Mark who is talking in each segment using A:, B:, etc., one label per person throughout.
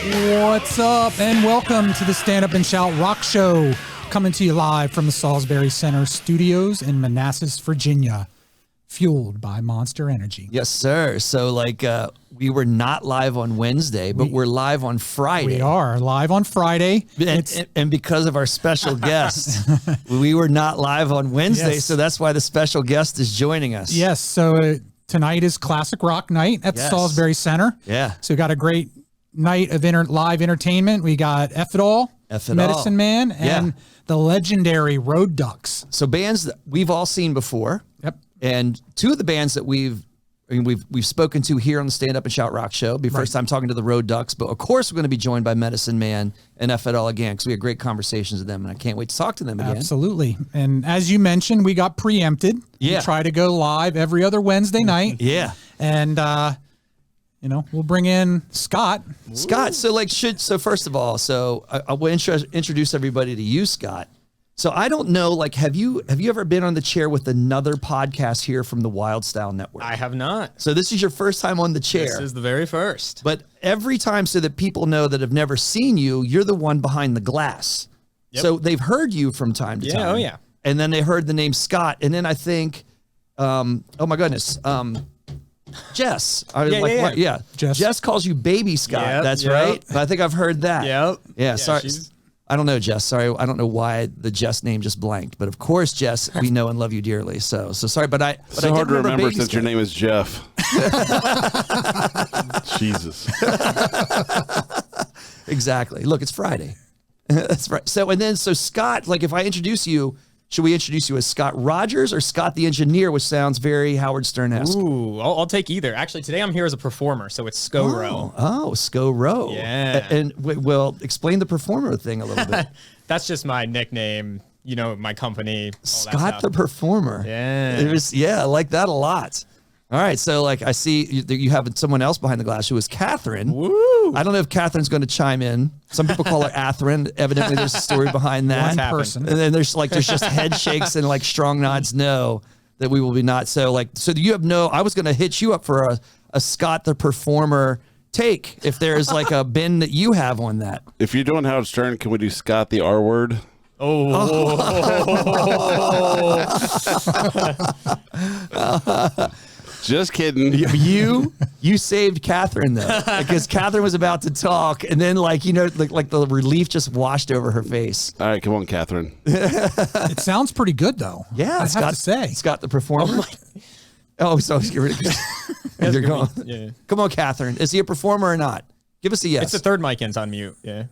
A: What's up, and welcome to the Stand Up and Shout Rock Show, coming to you live from the Salisbury Center Studios in Manassas, Virginia, fueled by Monster Energy.
B: Yes, sir. So, we were not live on Wednesday, but we're live on Friday.
A: We are live on Friday.
B: And because of our special guest, we were not live on Wednesday, so that's why the special guest is joining us.
A: Yes, so tonight is Classic Rock Night at the Salisbury Center.
B: Yeah.
A: So we got a great night of live entertainment. We got F It All, Medicine Man, and the legendary Road Ducks.
B: So bands that we've all seen before.
A: Yep.
B: And two of the bands that we've spoken to here on the Stand Up and Shout Rock Show. It'll be first time talking to the Road Ducks, but of course we're going to be joined by Medicine Man and F It All again, because we had great conversations with them, and I can't wait to talk to them again.
A: Absolutely. And as you mentioned, we got preempted.
B: Yeah.
A: We try to go live every other Wednesday night.
B: Yeah.
A: And we'll bring in Scott.
B: Scott. So first of all, I will introduce everybody to you, Scott. So I don't know, have you ever been on the chair with another podcast here from the Wylde Style Network?
C: I have not.
B: So this is your first time on the chair.
C: This is the very first.
B: But every time, so that people know that have never seen you, you're the one behind the glass. Yep. So they've heard you from time to time.
C: Oh yeah.
B: And then they heard the name Scott, and then I think, oh my goodness, Jess. Jess calls you Baby Scott. That's right. But I think I've heard that.
C: Yep.
B: Yeah. Sorry. I don't know, Jess. Sorry. I don't know why the Jess name just blanked. But of course, Jess, we know and love you dearly. So sorry. But I
D: hard to remember since your name is Jeff. Jesus.
B: Exactly. Look, it's Friday. That's right. So Scott, if I introduce you, should we introduce you as Scott Rogers or Scott the Engineer, which sounds very Howard Stern-esque?
C: Ooh, I'll take either. Actually, today I'm here as a performer, so it's Sco-Ro.
B: Oh, Sco-Ro.
C: Yeah.
B: And well, explain the performer thing a little bit.
C: That's just my nickname, my company.
B: Scott the Performer.
C: Yeah.
B: I like that a lot. All right, so I see you have someone else behind the glass who is Catherine.
C: Woo!
B: I don't know if Catherine's going to chime in. Some people call her Athryn. Evidently, there's a story behind that.
A: One person.
B: And then there's just head shakes and strong nods no, that we will be not. So you have no, I was going to hit you up for a Scott the Performer take if there's a bin that you have on that.
D: If you're doing Howard Stern, can we do Scott the R word? Just kidding.
B: You saved Catherine though, because Catherine was about to talk, and then the relief just washed over her face.
D: All right, come on, Catherine.
A: It sounds pretty good though.
B: Yeah,
A: I have to say.
B: Scott the Performer. You're going.
C: Yeah.
B: Come on, Catherine. Is he a performer or not? Give us a yes.
C: It's the third mic in's on mute. Yeah.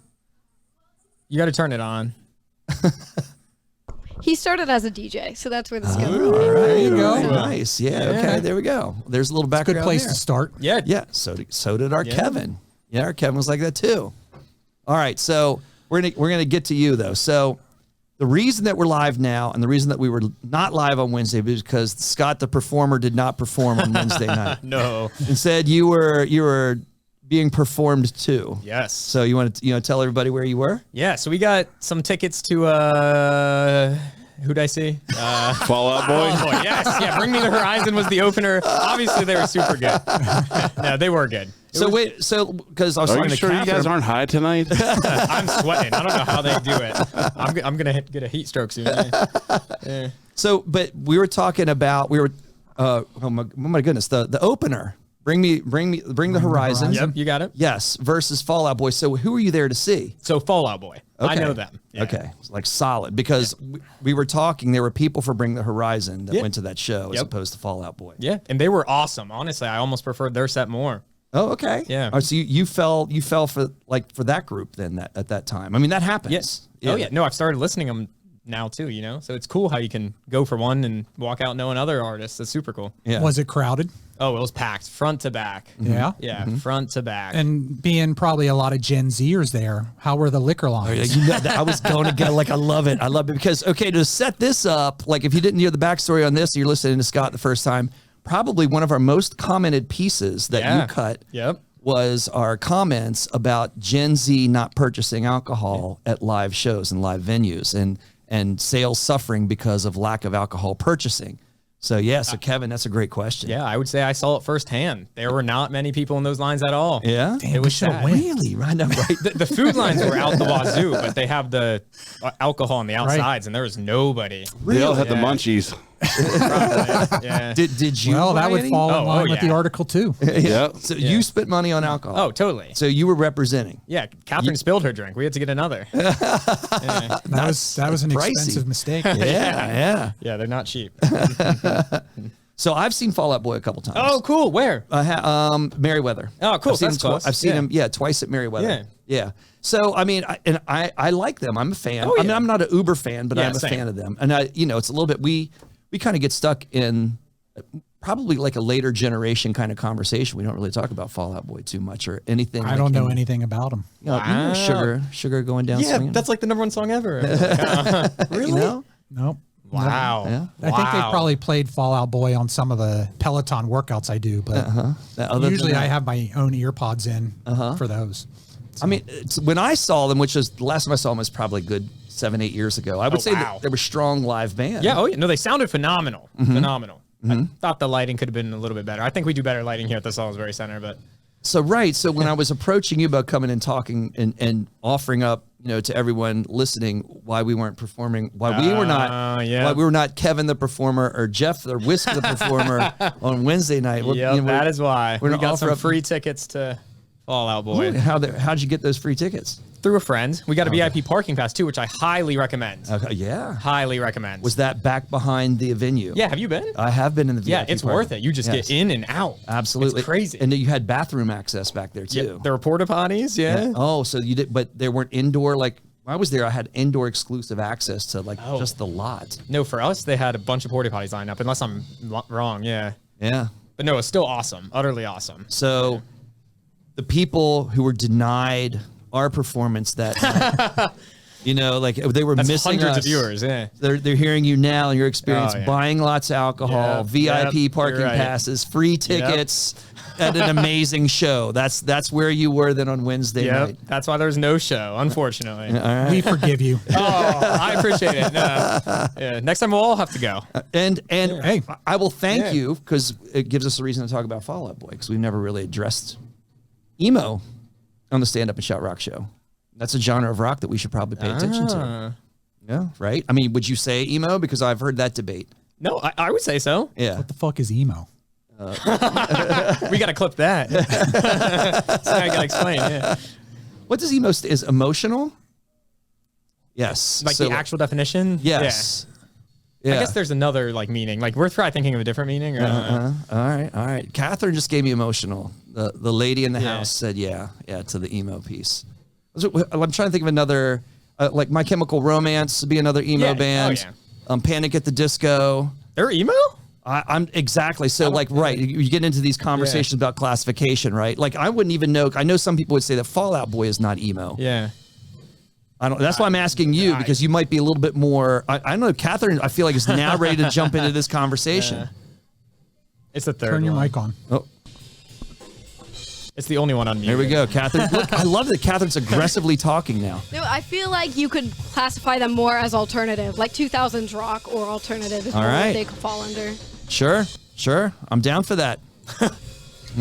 C: You got to turn it on.
E: He started as a DJ, so that's where this goes.
B: All right, there you go.
A: Yeah.
B: Nice. Yeah. Okay. There we go. There's a little background.
A: Good place
B: there.
A: to start.
C: Yeah.
B: Yeah. So did our Kevin. Yeah, our Kevin was like that too. All right. So we're gonna get to you though. So the reason that we're live now, and the reason that we were not live on Wednesday, was because Scott the Performer did not perform on Wednesday night.
C: No.
B: Instead, you were being performed to.
C: Yes.
B: So you want to tell everybody where you were?
C: Yeah. So we got some tickets to who'd I see?
D: Fall Out Boy.
C: Oh boy, yes. Yeah. Bring Me the Horizon was the opener. Obviously, they were super good. No, they were good.
B: Because I was
D: Are
B: talking
D: you
B: to
D: sure you
B: Catherine.
D: guys aren't high tonight?
C: I'm sweating. I don't know how they do it. I'm gonna get a heat stroke soon. Yeah.
B: So, but we were talking about oh my goodness, the opener. Bring the Horizon.
C: Yep, you got it.
B: Yes, versus Fall Out Boy. So who are you there to see?
C: So Fall Out Boy.
B: Okay.
C: I know them. Yeah.
B: Okay, it's solid, because we were talking. There were people for Bring the Horizon that went to that show as opposed to Fall Out Boy.
C: Yeah, and they were awesome. Honestly, I almost preferred their set more.
B: Oh, okay.
C: Yeah.
B: Oh, so you fell for that group then at that time. I mean, that happens.
C: Yes. Yeah. Oh yeah. No, I've started listening to them now too. So it's cool how you can go for one and walk out knowing other artists. That's super cool.
B: Yeah.
A: Was it crowded?
C: Oh, it was packed front to back.
A: Yeah.
C: Yeah, front to back.
A: And being probably a lot of Gen Zers there, how were the liquor lines?
B: I was going to go I love it. I love it because, to set this up, if you didn't hear the backstory on this, you're listening to Scott the first time, probably one of our most commented pieces that you cut was our comments about Gen Z not purchasing alcohol at live shows and live venues and sales suffering because of lack of alcohol purchasing. So yeah, so Kevin, that's a great question.
C: Yeah, I would say I saw it firsthand. There were not many people in those lines at all.
B: Yeah,
A: Damn,
C: it was
A: should've
C: sad.
A: went.
B: really right now, right?
C: The food lines were out the wazoo, but they have the alcohol on the outsides, and there was nobody.
D: They all had the
C: Yeah.
D: munchies.
C: Probably, yeah.
B: Did you?
A: Well, that
B: buy
A: would
B: any?
A: fall in
C: Oh,
A: line with the
C: yeah.
A: article too.
D: Yeah.
B: So you spent money on alcohol.
C: Oh, totally.
B: So you were representing.
C: Yeah, Catherine spilled her drink. We had to get another.
A: That was an
B: pricey.
A: expensive mistake.
B: Yeah.
C: Yeah, they're not cheap.
B: So I've seen Fall Out Boy a couple times.
C: Oh, cool. Where?
B: Meriwether.
C: Oh, cool.
B: I've seen
C: That's
B: him
C: close.
B: I've seen
C: Yeah.
B: him, twice at Meriwether.
C: Yeah.
B: Yeah. So I mean, I like them. I'm a fan.
C: Oh,
B: I mean,
C: yeah.
B: I'm not an Uber fan, but
C: Yeah,
B: I'm a
C: same.
B: fan of them. And it's a little bit we kind of get stuck in probably like a later generation kind of conversation. We don't really talk about Fall Out Boy too much or anything.
A: I don't know anything about them.
B: You know, sugar going down.
C: Yeah,
B: swinging.
C: that's like the #1 song ever.
B: really. You know?
A: Nope.
C: Wow.
B: Yeah.
A: I think they probably played Fallout Boy on some of the Peloton workouts I do, but usually I have my own ear pods in for those.
B: I mean, when I saw them, which was the last time I saw them was probably good 7-8 years ago. I would say
C: wow.
B: that they were strong live band.
C: Yeah. Oh, yeah. No, they sounded phenomenal. Phenomenal. I thought the lighting could have been a little bit better. I think we do better lighting here at the Salisbury Center, but
B: So when I was approaching you about coming and talking and offering up, to everyone listening why we weren't performing, why we were not Kevin the performer or Jeff or Wisk the performer on Wednesday night.
C: that is why
B: we're
C: we
B: gonna
C: got
B: offer
C: some
B: up
C: free tickets to Fall Out Boy
B: How'd you get those free tickets?
C: through a friend. We got a VIP parking pass too, which I highly recommend.
B: Okay, yeah.
C: Highly recommend.
B: Was that back behind the venue?
C: Yeah. Have you been?
B: I have been in the VIP.
C: Yeah, it's
B: parking.
C: worth it. You just
B: Yes.
C: get in and out.
B: Absolutely.
C: It's crazy.
B: And then you had bathroom access back there too.
C: Yeah, there were porta potties. Yeah.
B: Oh, so you did, but there weren't indoor, like when I was there, I had indoor exclusive access to just the lot.
C: No, for us, they had a bunch of porta potties lined up, unless I'm wrong. Yeah.
B: Yeah.
C: But no, it's still awesome. Utterly awesome.
B: So the people who were denied our performance that night, they were
C: That's
B: missing
C: hundreds
B: us.
C: of viewers. Yeah.
B: They're hearing you now and your experience
C: Oh, yeah.
B: buying lots of alcohol,
C: Yep,
B: VIP parking
C: you're right.
B: passes, free tickets at an amazing show. That's where you were then on Wednesday
C: Yep.
B: night.
C: That's why there's no show, unfortunately.
B: All right.
A: We forgive you.
C: Oh, I appreciate it. Yeah. Next time we'll all have to go.
B: And
A: Hey.
B: I will thank
C: Yeah.
B: you because it gives us a reason to talk about Fall Out Boy because we've never really addressed emo on the Stand Up and Shout Rock show. That's a genre of rock that we should probably pay attention to. Yeah, right? I mean, would you say emo? Because I've heard that debate.
C: No, I would say so.
B: Yeah.
A: What the fuck is emo?
C: We got to clip that. So I got to explain. Yeah.
B: What does emo is emotional? Yes.
C: Like
B: So,
C: the actual definition?
B: Yes.
C: Yeah.
B: Yeah.
C: I guess there's another meaning. We're probably thinking of a different meaning. Or, I don't know.
B: All right. Catherine just gave me emotional. The lady in the
C: Yeah.
B: house said yeah to the emo piece. I'm trying to think of another, like My Chemical Romance would be another emo
C: Yeah.
B: band.
C: Oh,
B: Panic at the Disco.
C: They're emo?
B: I'm exactly. So right. You get into these conversations about classification, right? Like I wouldn't even know. I know some people would say that Fall Out Boy is not emo.
C: Yeah.
B: I don't. That's why I'm asking you because you might be a little bit more. I don't know. Catherine, I feel like is now ready to jump into this conversation.
C: Yeah. It's the third
A: Turn your
C: one.
A: mic on.
B: Oh,
C: It's the only one unmuted.
B: there we go, Catherine. Look, I love that Catherine's aggressively talking now.
E: No, I feel like you could classify them more as alternative, like 2000s rock or alternative is
B: All
E: more
B: right.
E: what they could fall under.
B: Sure. I'm down for that. All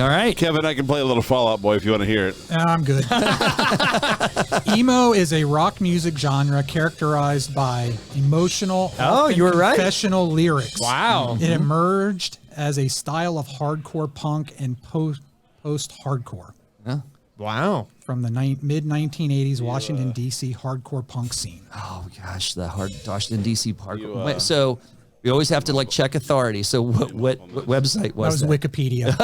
B: right.
D: Kevin, I can play a little Fall Out Boy if you want to hear it.
A: I'm good. Emo is a rock music genre characterized by emotional,
C: Oh, you were right.
A: confessional lyrics.
C: Wow.
A: It emerged as a style of hardcore punk and post-hardcore
C: Wow.
A: from the mid-1980s Washington, D.C. hardcore punk scene.
B: Oh gosh, the Washington D.C. park. Wait, so we always have to check authority. So what website was
A: That
B: that?
A: was Wikipedia.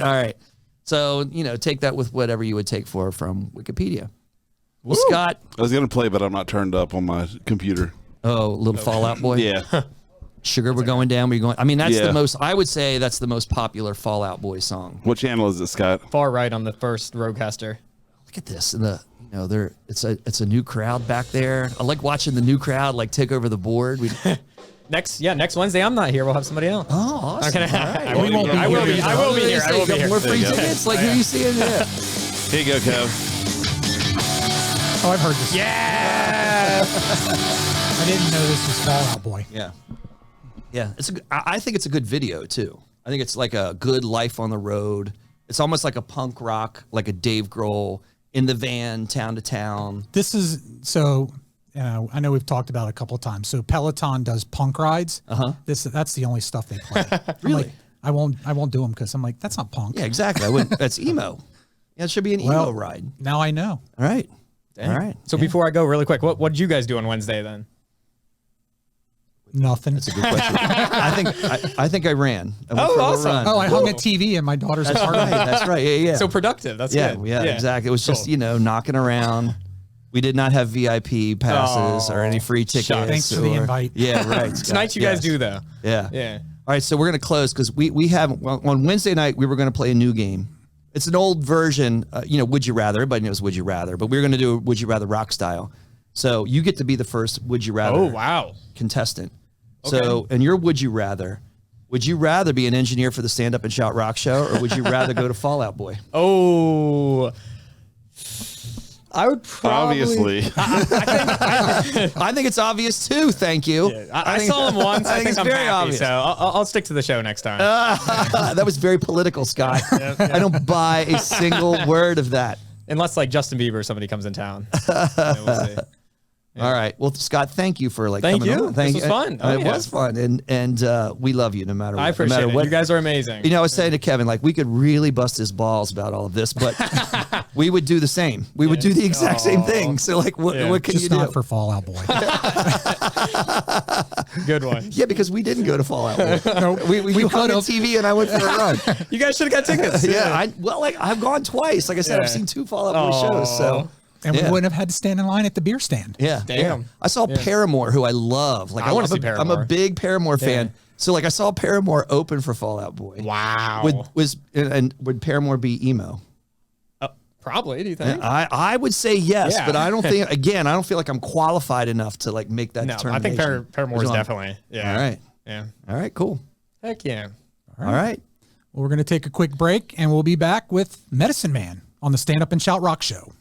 B: All right. So take that with whatever you would take from Wikipedia. Well, Scott.
D: I was going to play, but I'm not turned up on my computer.
B: Oh, little Fall Out Boy.
D: Yeah.
B: Sugar, we're going down. We're going. I mean, that's
D: Yeah.
B: the most. I would say that's the most popular Fall Out Boy song.
D: What channel is it, Scott?
C: Far right on the first Rodecaster.
B: Look at this. And it's a new crowd back there. I like watching the new crowd take over the board.
C: Next Wednesday, I'm not here. We'll have somebody else.
B: Oh, awesome.
C: Okay.
B: All right.
C: I won't be
A: here.
C: I will be here. I will be here. I will be
B: Got
C: here.
B: more free
D: There you go.
B: tickets. Who are you seeing there?
D: Here you go, Kev.
A: Oh, I've heard this.
C: Yeah.
A: I didn't know this was Fall Out Boy.
B: Yeah. Yeah, I think it's a good video too. I think it's like a good life on the road. It's almost like a punk rock, like a Dave Grohl in the van, town to town.
A: This is so. I know we've talked about it a couple of times. So Peloton does punk rides. That's the only stuff they play.
B: Really?
A: Like, I won't do them because I'm like, that's not punk.
B: Yeah, exactly. I wouldn't. That's emo. Yeah, it should be an emo ride.
A: Now I know.
B: All right.
C: Dang.
B: All right.
C: So before I go, really quick, what did you guys do on Wednesday then?
A: Nothing.
B: That's a good question. I think I ran. I went
C: Oh,
B: for a little
C: awesome.
B: run.
A: Oh, I hung a TV in my daughter's
B: That's
A: apartment.
B: right. That's right. Yeah.
C: So productive. That's
B: yeah,
C: good.
B: yeah, exactly. It was just, knocking around. We did not have VIP passes or any free tickets.
A: Thanks for the invite.
B: Yeah, right.
C: Tonight you guys do though.
B: Yeah.
C: Yeah.
B: All right, so we're going to close because we have, on Wednesday night, we were going to play a new game. It's an old version, Would You Rather. Everybody knows Would You Rather, but we're going to do Would You Rather rock style. So you get to be the first Would You Rather contestant.
C: Okay.
B: So, and your Would You Rather, would you rather be an engineer for the Stand Up and Shout Rock Show, or would you rather go to Fall Out Boy?
C: Oh, I would probably.
D: Obviously.
B: I think it's obvious too. Thank you.
C: Yeah, I saw him once. I think
B: it's
C: I'm
B: very
C: happy,
B: obvious.
C: so I'll stick to the show next time.
B: That was very political, Scott. I don't buy a single word of that.
C: Unless like Justin Bieber or somebody comes in town. We'll see.
B: Yeah. All right. Well, Scott, thank you for
C: Thank
B: coming
C: you.
B: on.
C: This was fun.
B: It was fun, and we love you no matter what.
C: I appreciate
B: no matter
C: it.
B: what.
C: You guys are amazing.
B: I was saying to Kevin, like, we could really bust his balls about all of this, but we would do the same. We would do the exact same thing. So, like, what can
A: Just
B: you do?
A: not for Fallout Boy.
C: Good one.
B: Yeah, because we didn't go to Fallout Boy.
A: Nope.
B: We hung on TV, and I went for a run.
C: You guys should have got tickets.
B: Yeah, I've gone twice. Like I said, I've seen 2 Fallout Boy shows. So.
A: And we
B: Yeah.
A: wouldn't have had to stand in line at the beer stand.
B: Yeah.
C: Damn.
B: Yeah. I saw Paramore, who I love. Like
C: I wanna see
B: I'm
C: Paramore.
B: a big Paramore fan. So like I saw Paramore open for Fall Out Boy.
C: Wow.
B: Would Paramore be emo?
C: Probably. Do you think?
B: I would say yes,
C: Yeah.
B: but I don't think I don't feel like I'm qualified enough to like make that
C: No, I
B: determination.
C: think Paramore is definitely. Yeah.
B: All right.
C: Yeah.
B: All right, cool.
C: Heck yeah.
B: All right.
A: Well, we're going to take a quick break, and we'll be back with Medicine Man on the Stand Up and Shout Rock Show.